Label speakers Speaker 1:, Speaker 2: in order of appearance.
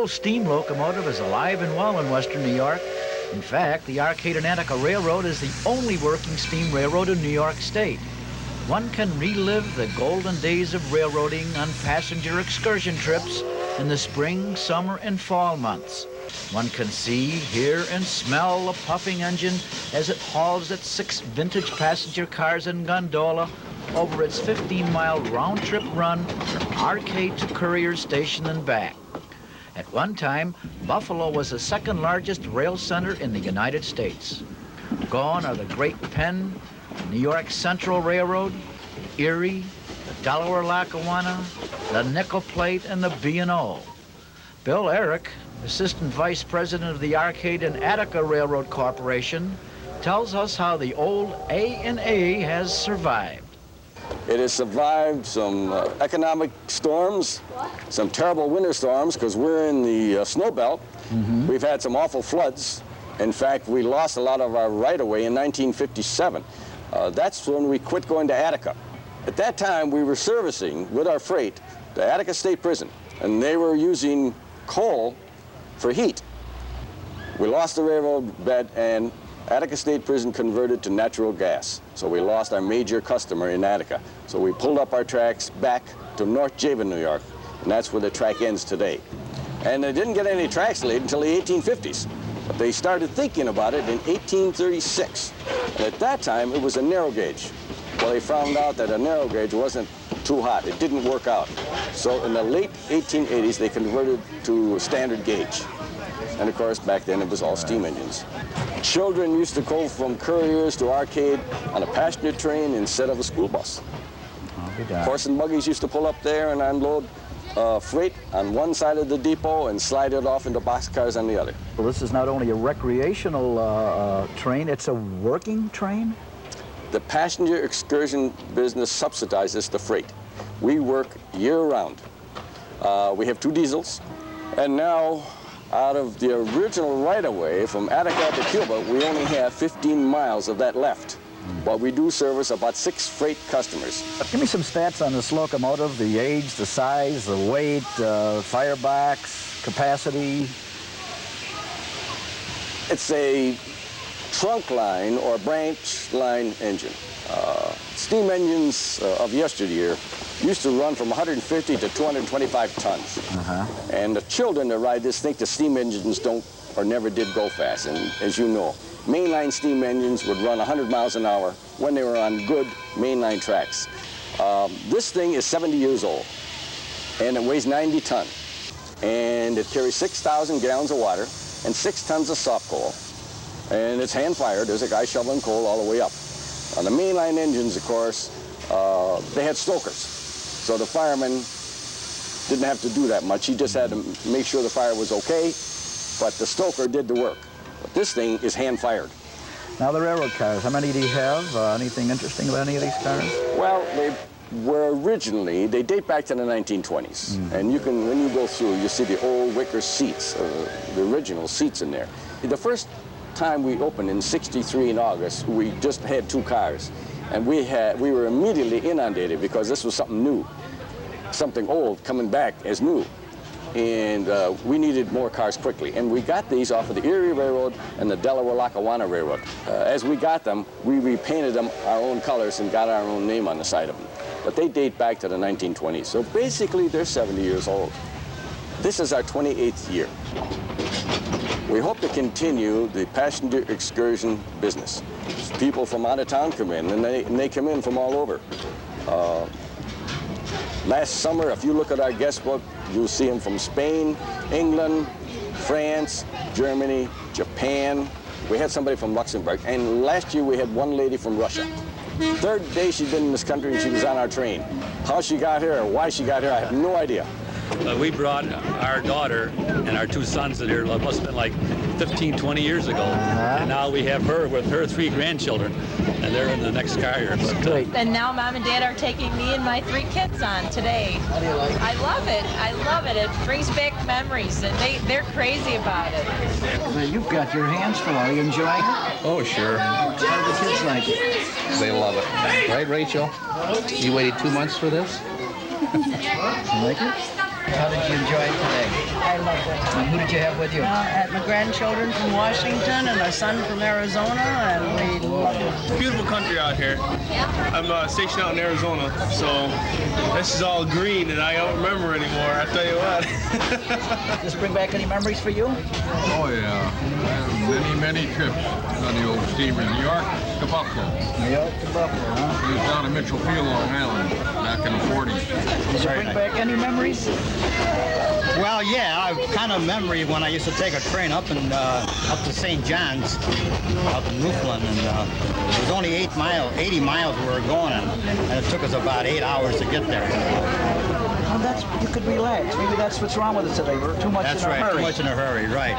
Speaker 1: old steam locomotive is alive and well in western New York. In fact, the Arcade and Attica Railroad is the only working steam railroad in New York State. One can relive the golden days of railroading on passenger excursion trips in the spring, summer, and fall months. One can see, hear, and smell the puffing engine as it hauls its 6 vintage passenger cars and gondola over its 15-mile round-trip run from Arcade to Courier Station and back. At one time, Buffalo was the second largest rail center in the United States. Gone are the Great Penn, New York Central Railroad, Erie, the Delaware Lackawanna, the Nickel Plate, and the B&O. Bill Eric, Assistant Vice President of the Arcade and Attica Railroad Corporation, tells us how the old A&A has survived.
Speaker 2: It has survived some economic storms, some terrible winter storms, because we're in the snow belt. We've had some awful floods. In fact, we lost a lot of our right-of-way in 1957. That's when we quit going to Attica. At that time, we were servicing, with our freight, the Attica State Prison, and they were using coal for heat. We lost the railroad bed, and Attica State Prison converted to natural gas. So we lost our major customer in Attica. So we pulled up our tracks back to North Javen, New York, and that's where the track ends today. And they didn't get any tracks laid until the 1850s. But they started thinking about it in 1836. And at that time, it was a narrow gauge. Well, they found out that a narrow gauge wasn't too hot. It didn't work out. So in the late 1880s, they converted to standard gauge. And of course, back then, it was all steam engines. Children used to go from Couriers to Arcade on a passenger train instead of a school bus. Horse and buggies used to pull up there and unload freight on one side of the depot and slide it off into boxcars on the other.
Speaker 1: Well, this is not only a recreational train, it's a working train?
Speaker 2: The passenger excursion business subsidizes the freight. We work year-round. We have 2 diesels, and now, out of the original right-of-way from Attica to Cuba, we only have 15 miles of that left. But we do service about 6 freight customers.
Speaker 1: Give me some stats on this locomotive, the age, the size, the weight, firebox, capacity.
Speaker 2: It's a trunk line or branch line engine. Steam engines of yesteryear used to run from 150 to 225 tons. And the children that ride this think the steam engines don't or never did go fast. And as you know, mainline steam engines would run 100 miles an hour when they were on good mainline tracks. This thing is 70 years old, and it weighs 90 tons. And it carries 6,000 gallons of water and 6 tons of soft coal. And it's hand-fired. There's a guy shoveling coal all the way up. On the mainline engines, of course, they had stokers. So the fireman didn't have to do that much. He just had to make sure the fire was okay, but the stoker did the work. But this thing is hand-fired.
Speaker 1: Now the railroad cars, how many do you have? Anything interesting about any of these cars?
Speaker 2: Well, they were originally, they date back to the 1920s. And you can, when you go through, you see the old wicker seats, the original seats in there. The first time we opened in '63 in August, we just had 2 cars. And we were immediately inundated because this was something new, something old coming back as new. And we needed more cars quickly. And we got these off of the Erie Railroad and the Delaware Lackawanna Railroad. As we got them, we repainted them our own colors and got our own name on the side of them. But they date back to the 1920s. So basically, they're 70 years old. This is our 28th year. We hope to continue the passenger excursion business. People from out of town come in, and they come in from all over. Last summer, if you look at our guest book, you'll see them from Spain, England, France, Germany, Japan. We had somebody from Luxembourg, and last year we had one lady from Russia. 3rd day she'd been in this country, and she was on our train. How she got here or why she got here, I have no idea.
Speaker 3: We brought our daughter and our 2 sons in here, it must have been like 15, 20 years ago. And now we have her with her 3 grandchildren, and they're in the next car here.
Speaker 1: Great.
Speaker 4: And now Mom and Dad are taking me and my 3 kids on today.
Speaker 1: How do you like it?
Speaker 4: I love it. I love it. It brings back memories, and they're crazy about it.
Speaker 1: Well, you've got your hands full. Are you enjoying it?
Speaker 5: Oh, sure.
Speaker 1: How do the kids like it?
Speaker 5: They love it. Right, Rachel? You waited 2 months for this?
Speaker 1: You like it? How did you enjoy it today?
Speaker 5: I loved it.
Speaker 1: And who did you have with you?
Speaker 5: At my grandchildren from Washington and our son from Arizona, and we loved it.
Speaker 6: Beautiful country out here. I'm stationed out in Arizona, so this is all green, and I don't remember anymore. I tell you what.
Speaker 1: Does this bring back any memories for you?
Speaker 7: Oh yeah, many trips on the old steamer, New York to Buffalo.
Speaker 1: New York to Buffalo, huh?
Speaker 7: He was down in Mitchell Field, Long Island, back in the 40s.
Speaker 1: Does it bring back any memories?
Speaker 8: Well, yeah, I've kind of memory when I used to take a train up to St. John's, up in Newfoundland, and it was only 80 miles we were going, and it took us about 8 hours to get there.
Speaker 1: Well, you could relax. Maybe that's what's wrong with us today. We're too much in a hurry.
Speaker 8: Too much in a hurry, right.